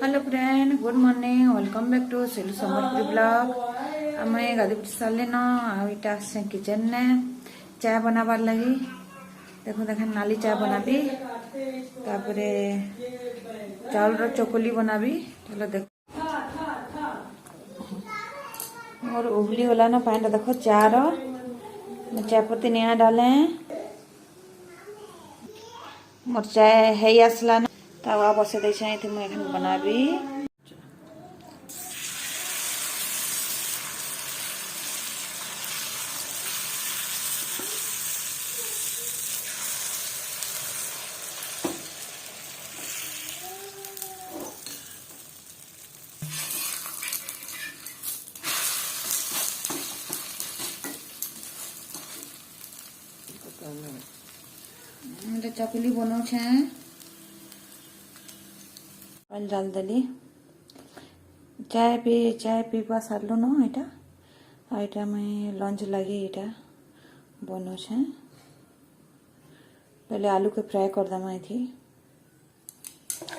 Hello friend, good morning, welcome back to Silu Sambalpuri blog. आम गाधी पिटी सारे न आईटा आसे किचन ने चाय बनाबार लगी। देखो देखे नाली चाय बनाबी तापरे चावल रो चोकली बनाबी। चलो देख और उबली वाला ना पानी देखो चार चाय पत्ती निया डाले मोर चाय है आसला ना तवा बसे दे मुझे बनाबी। चकली बनो ऑयल डाल देली चाय पीवा सारू न यहाँ मैं लंच लगे यहाँ बनो पहले आलू के फ्राई कर दमा थी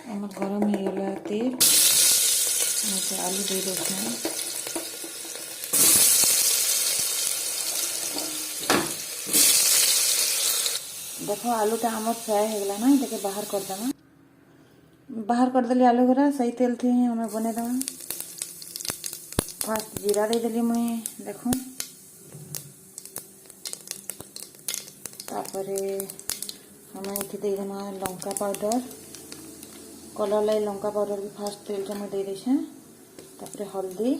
गरम हो गला तेल आलू दे दे। देखो आलूटा आम फ्राए होगला ना ये बाहर कर दमा। बाहर कर देली आलू गुरा सही तेल थी हमें बने दमा। फास्ट जीरा दे देली मुई देखो तापरे हमें इथे दे दमा लंका पाउडर कलर लाई लंका पाउडर भी फास्ट तेल में दे देछे। तापरे हल्दी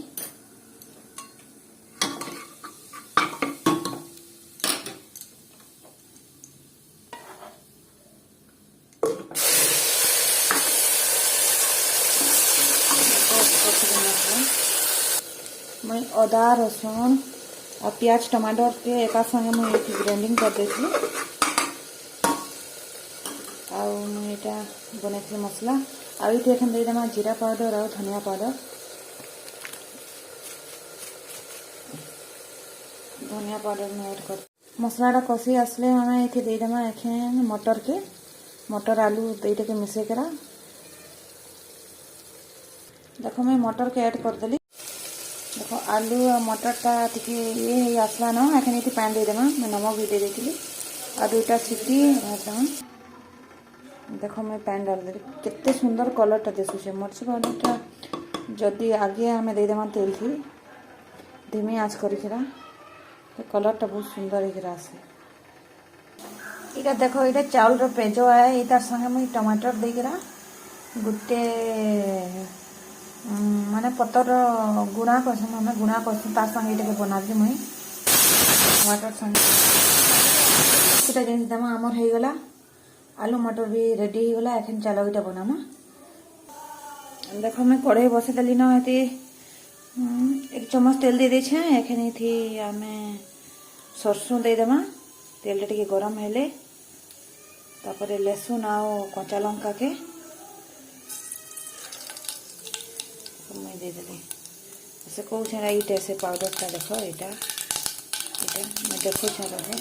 मैं अदा रसुन और प्याज टमाटर के एक संगे मुझे ग्राइंडिंग कर देती आईटा बनई मसला आईटे दे देमा जीरा पाउडर और धनिया पाउडर। धनिया पाउडर में ऐड कर मसलाटा कषी आसले हमें ये दे देमा एखें मटर आलू दुईटा के मिसे करा। देखो मैं मटर के ऐड कर देली। देखो आलू और मटर टा टी ये आसला न एखे ये पानी दे देमा मैं नमक भी दे देती और दुईटा सीटी देखो मैं पानी डाल देली केते सुंदर कलरटा दिशुचे। मर्च पाउडरटा जदि आगे आम दे देमा तेल थी धीमी आँच करा तो कलरटा बहुत सुंदर होकर आसे। इटा देखो ये चाउल रो पेजो है ये संगे मुझे टमाटर देकरा गोटे माने पतर गुणा करसुँ हमें गुणा करसुँ तार संगे ये बनाबी मुई टमाटर संगे जिन देमा आमर हो गला आलू मटर भी रेडी हो गला। एखन चलो ये बनामा। देखो मैं कढ़ाई बसे देली न ये एक चम्मच तेल दे देछे एखन थी आम सरसों दे देमा तेल टे गरम हेले तापरे लहसुन आ कच्चा लंका के मैं दे देली ऐसे कौन ये से पाउडर देखो यहाँ मैं देखो रहे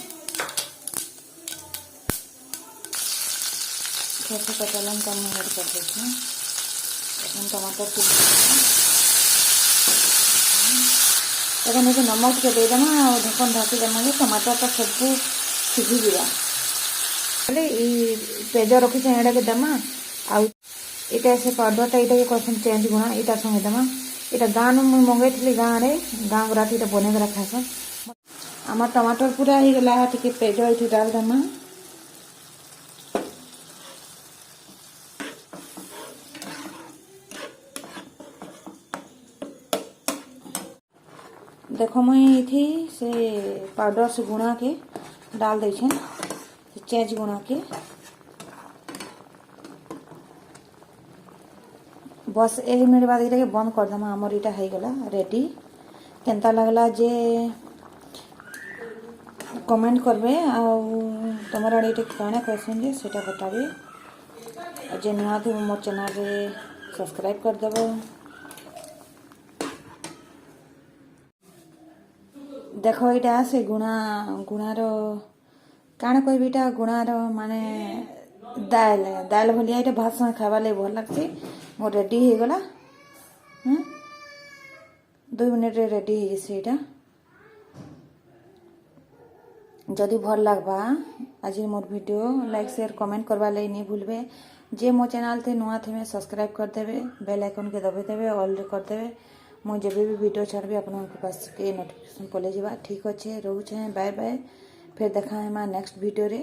कैसे कच्चा लंका मैं ऐड कर देती टमाटर एखे नमक के दे देमा और ढक्कन ढाकी देमा टमाटर तो सब सीझी जा पेज रखी यहाँ के देमा आटा से पाउडरटा ये कैसे चेंज गुणा इटार संगे देमा। यहाँ गाँव मुझे मंगई गाँव में गाँव गुरा ये बने कर खासन आम टमाटर पूरा हो गला टी पेज ये डाल देमा। देखो मुई थी से पाउडर से गुणा के डाल दे चेंज गुणा के बस 1 मिनट बाद ये बंद कर दमा। आमर यहाँ हो गला रेडी केनता लगला जे कमेंट करबे तुम आड़े ये क्या कहसन जे सेटा बताबे और जे नुआ थे मोर चैनल रे सब्सक्राइब कर देबो। देखो यहाँ से गुणार काण कहबी गुणार माने दाल भाया ये भात संगे खावा लगे भल लगे ମୋ रेडी हो गला 2 मिनट रे रेडी हो सेटा जदि भल लगवा आज मोर वीडियो लाइक शेयर कमेंट करवा लई नहीं भूलबे जे मो चैनल थे नुआ थे सब्सक्राइब कर देबे बेल आइकन के दबे देबे ऑल कर देबे मो जब भी वीडियो छाड़बी आपन पास के नोटिफिकेशन पले जावा ठीक अच्छे रोचे बाय बाय फिर देखा है नेक्स्ट वीडियो रे।